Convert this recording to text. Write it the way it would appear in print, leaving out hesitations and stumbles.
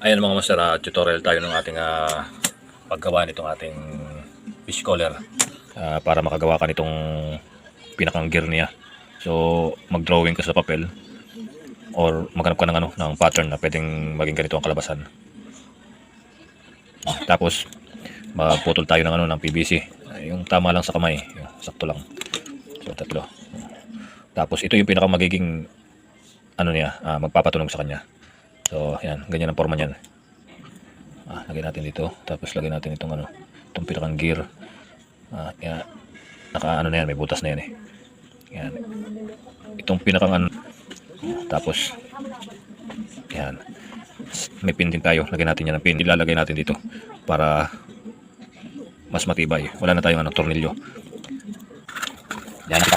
Ayan mga master, tutorial tayo ng ating paggawa nitong ating fish collar para makagawa ka nitong pinakang gear niya. So mag-drawing ka sa papel or maghanap ka ng pattern na pwedeng maging ganito ang kalabasan. Tapos magputol tayo ng PVC. Yung tama lang sa kamay, sakto lang. So tatlo. Tapos ito yung pinaka magiging magpapatunog sa kanya. So, ayan, ganyan ang forma niyan. Lagyan natin dito, tapos lagyan natin itong itong pinakang gear. Yan. Na yan, may butas na yan eh. Yan. Itong pinakang tapos yan. May pin din tayo, lagyan natin yan ng pin. Ilalagay natin dito para mas matibay. Wala na tayong tornilyo. Yan ang